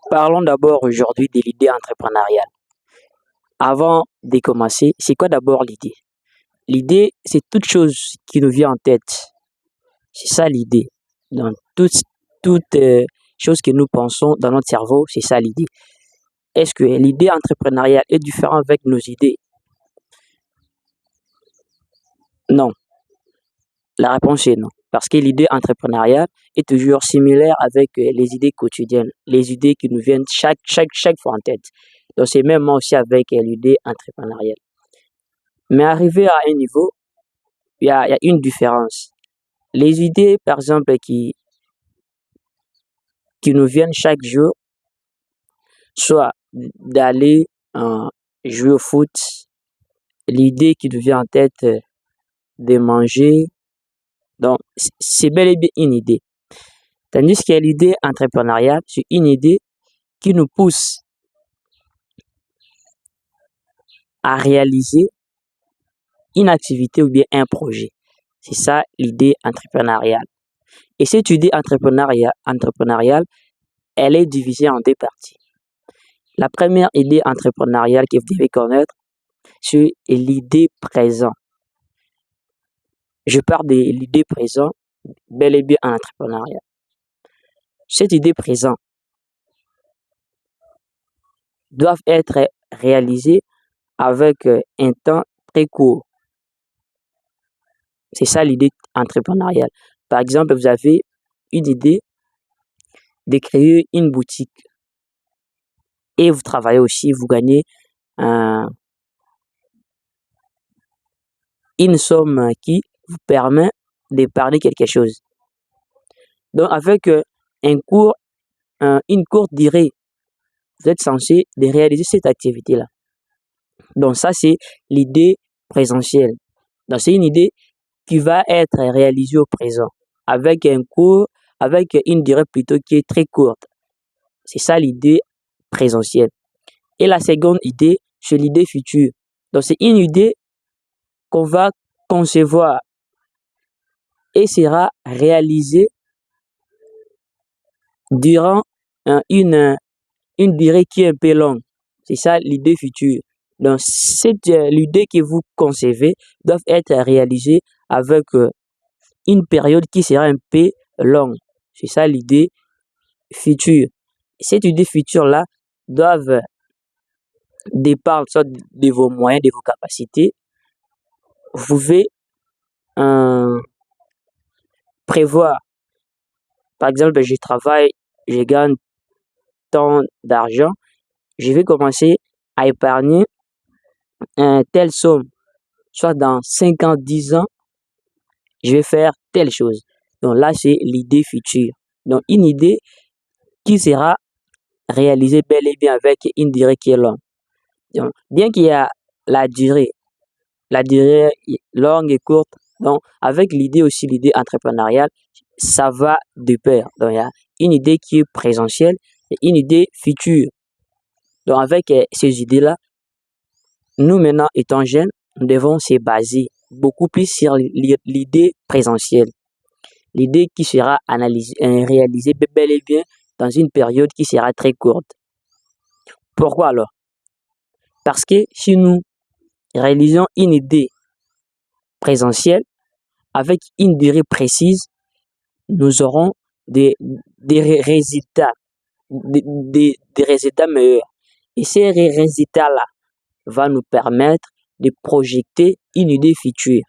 Parlons d'abord aujourd'hui de l'idée entrepreneuriale. Avant de commencer, c'est quoi d'abord l'idée? L'idée, c'est toute chose qui nous vient en tête. C'est ça l'idée. Donc, toute chose que nous pensons dans notre cerveau, c'est ça l'idée. Est-ce que l'idée entrepreneuriale est différente avec nos idées? Non. La réponse est non. Parce que l'idée entrepreneuriale est toujours similaire avec les idées quotidiennes, les idées qui nous viennent chaque fois en tête. Donc, c'est même aussi avec l'idée entrepreneuriale. Mais arrivé à un niveau, il y a une différence. Les idées, par exemple, qui nous viennent chaque jour, soit d'aller jouer au foot, l'idée qui nous vient en tête de manger, donc c'est bel et bien une idée. Tandis que l'idée entrepreneuriale, c'est une idée qui nous pousse à réaliser une activité ou bien un projet. C'est ça l'idée entrepreneuriale. Et cette idée entrepreneuriale, elle est divisée en deux parties. La première idée entrepreneuriale que vous devez connaître, c'est l'idée présent. Je parle de l'idée présent, bel et bien en entrepreneuriat. Cette idée présent doit être réalisée avec un temps très court. C'est ça l'idée entrepreneuriale. Par exemple, vous avez une idée de créer une boutique et vous travaillez aussi, vous gagnez une somme qui vous permet d'épargner quelque chose. Donc, avec une courte durée, vous êtes censé de réaliser cette activité-là. Donc, ça, c'est l'idée présentielle. Donc, c'est une idée qui va être réalisée au présent, avec une durée plutôt qui est très courte. C'est ça l'idée présentielle. Et la seconde idée, c'est l'idée future. Donc, c'est une idée qu'on va concevoir et sera réalisée durant une durée qui est un peu longue. C'est ça l'idée future. Donc, l'idée que vous concevez doit être réalisée avec une période qui sera un peu longue. C'est ça l'idée future. Cette idée future-là doit dépendre de vos moyens, de vos capacités. Vous pouvez prévoir. Par exemple, je travaille, je gagne tant d'argent. Je vais commencer à épargner telle somme. Soit dans 5 ans, 10 ans, je vais faire telle chose. Donc là, c'est l'idée future. Donc, une idée qui sera réalisée bel et bien avec une durée qui est longue. Donc, bien qu'il y a la durée longue et courte, donc avec l'idée aussi, l'idée entrepreneuriale, ça va de pair. Donc, il y a une idée qui est présentielle et une idée future. Donc, avec ces idées-là, nous maintenant, étant jeunes, nous devons se baser beaucoup plus sur l'idée présentielle. L'idée qui sera réalisée bel et bien dans une période qui sera très courte. Pourquoi alors? Parce que si nous réalisons une idée présentielle avec une durée précise, nous aurons des résultats, des résultats meilleurs. Et ces résultats-là vont nous permettre de projeter une idée future.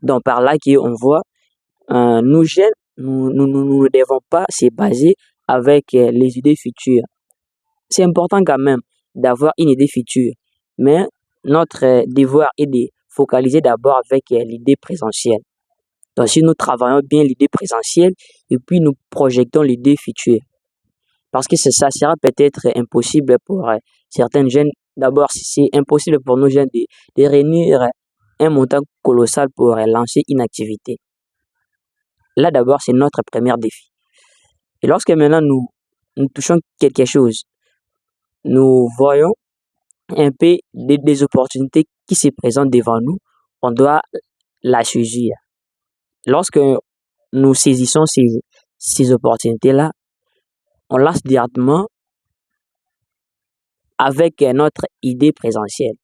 Donc par là qu'on voit, nous jeunes, nous ne devons pas se baser avec les idées futures. C'est important quand même d'avoir une idée future, mais notre devoir est de focaliser d'abord avec l'idée présentielle. Donc si nous travaillons bien l'idée présentielle et puis nous projetons l'idée future, parce que ça sera peut-être impossible pour certains jeunes. D'abord, c'est impossible pour nos jeunes de réunir un montant colossal pour lancer une activité. Là, d'abord, c'est notre premier défi. Et lorsque maintenant nous touchons quelque chose, nous voyons un peu des opportunités qui se présentent devant nous, on doit la saisir. Lorsque nous saisissons ces opportunités-là, on lance directement avec notre idée présentielle.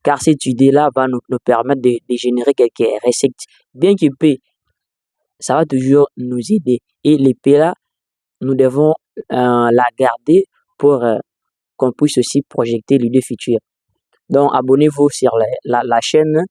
Car cette idée-là va nous permettre de générer quelques recettes. Bien que peu, ça va toujours nous aider. Et l'épée là, nous devons la garder pour qu'on puisse aussi projeter l'idée future. Donc, abonnez-vous sur la chaîne